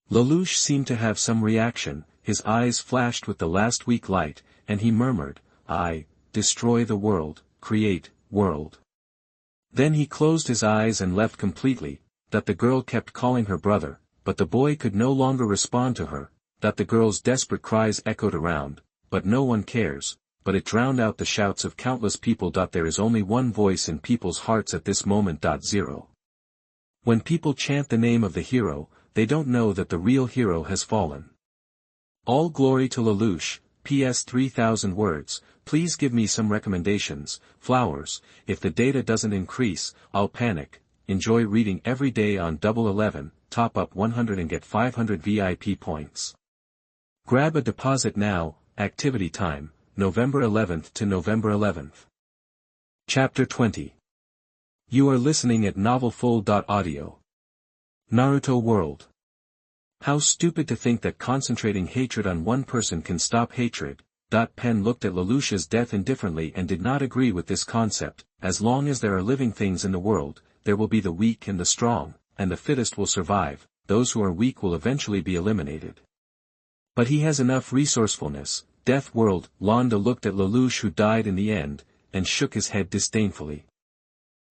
Lelouch seemed to have some reaction, his eyes flashed with the last weak light, and he murmured, I, destroy the world, create, world. Then he closed his eyes and left completely, that the girl kept calling her brother, but the boy could no longer respond to her, that the girl's desperate cries echoed around, but no one cares, but it drowned out the shouts of countless people. There is only one voice in people's hearts at this moment. Zero. When people chant the name of the hero, they don't know that the real hero has fallen. All glory to Lelouch. PS 3000 words, please give me some recommendations. Flowers, if the data doesn't increase, I'll panic. Enjoy reading every day on 1111, top up 100 and get 500 VIP points. Grab a deposit now. Activity time, November 11th to November 11th. Chapter 20. You are listening at novelfull.audio. Naruto World. How stupid to think that concentrating hatred on one person can stop hatred. Pen looked at Lelouch's death indifferently and did not agree with this concept. As long as there are living things in the world, there will be the weak and the strong, and the fittest will survive. Those who are weak will eventually be eliminated. But he has enough resourcefulness. Death World. Londa looked at Lelouch, who died in the end, and shook his head disdainfully.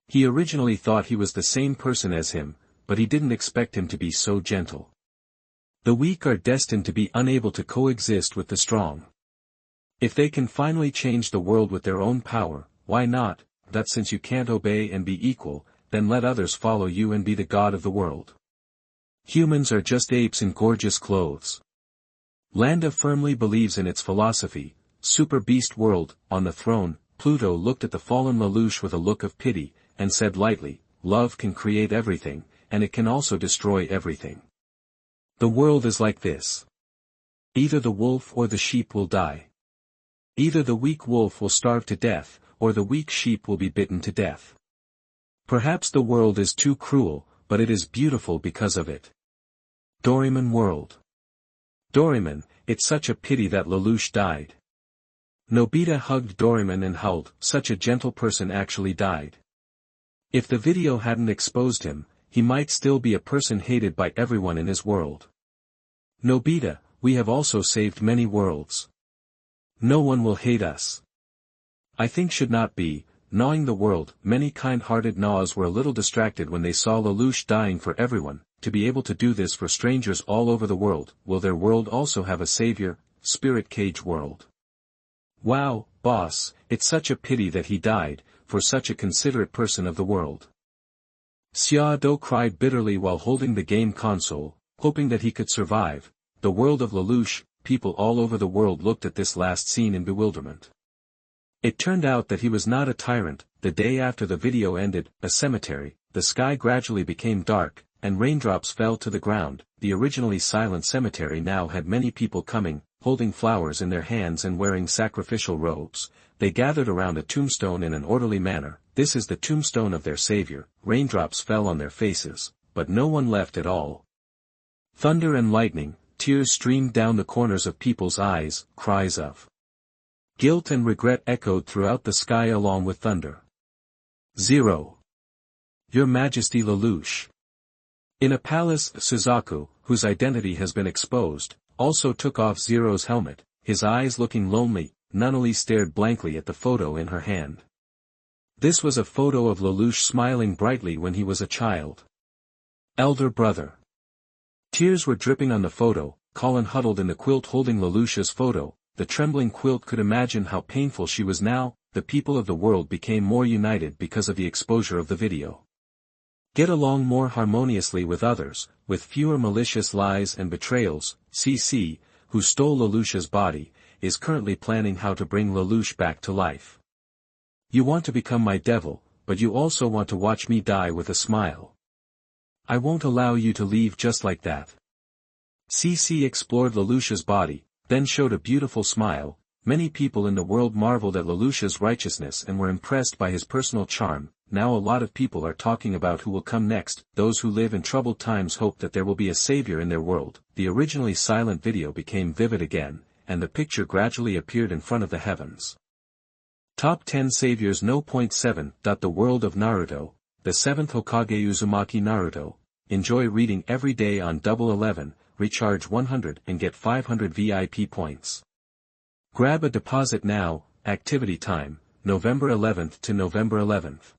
He originally thought he was the same person as him, but he didn't expect him to be so gentle. The weak are destined to be unable to coexist with the strong. If they can finally change the world with their own power, why not? That since you can't obey and be equal, then let others follow you and be the god of the world. Humans are just apes in gorgeous clothes. Landa firmly believes in its philosophy. Super Beast World. On the throne, Pluto looked at the fallen Lelouch with a look of pity, and said lightly, love can create everything, and it can also destroy everything. The world is like this. Either the wolf or the sheep will die. Either the weak wolf will starve to death, or the weak sheep will be bitten to death. Perhaps the world is too cruel, but it is beautiful because of it. Doraemon World. Doraemon, it's such a pity that Lelouch died. Nobita hugged Doraemon and howled, such a gentle person actually died. If the video hadn't exposed him, he might still be a person hated by everyone in his world. Nobita, we have also saved many worlds. No one will hate us. I think should not be, gnawing the world. Many kind-hearted Gnaws were a little distracted when they saw Lelouch dying for everyone. To be able to do this for strangers all over the world. Will their world also have a savior? Spirit Cage World. Wow, boss, it's such a pity that he died, for such a considerate person of the world. Xiao cried bitterly while holding the game console, hoping that he could survive. The world of Lelouch. People all over the world looked at this last scene in bewilderment. It turned out that he was not a tyrant. The day after the video ended, a cemetery, the sky gradually became dark, and raindrops fell to the ground. The originally silent cemetery now had many people coming, holding flowers in their hands and wearing sacrificial robes. They gathered around a tombstone in an orderly manner. This is the tombstone of their savior. Raindrops fell on their faces, but no one left at all. Thunder and lightning, tears streamed down the corners of people's eyes. Cries of guilt and regret echoed throughout the sky along with thunder. Zero. Your Majesty Lelouch. In a palace, Suzaku, whose identity has been exposed, also took off Zero's helmet. His eyes looking lonely. Nunnally stared blankly at the photo in her hand. This was a photo of Lelouch smiling brightly when he was a child. Elder brother. Tears were dripping on the photo. Colin huddled in the quilt holding Lelouch's photo. The trembling quilt could imagine how painful she was now. The people of the world became more united because of the exposure of the video. Get along more harmoniously with others, with fewer malicious lies and betrayals. CC, who stole Lelouch's body, is currently planning how to bring Lelouch back to life. You want to become my devil, but you also want to watch me die with a smile. I won't allow you to leave just like that. CC explored Lelouch's body, then showed a beautiful smile. Many people in the world marveled at Lelouch's righteousness and were impressed by his personal charm. Now a lot of people are talking about who will come next. Those who live in troubled times hope that there will be a savior in their world. The originally silent video became vivid again, and the picture gradually appeared in front of the heavens. Top 10 Saviors. No. 7. The World of Naruto, the 7th Hokage Uzumaki Naruto. Enjoy reading every day on 1111, recharge 100 and get 500 VIP points. Grab a deposit now. Activity time, November 11th to November 11th.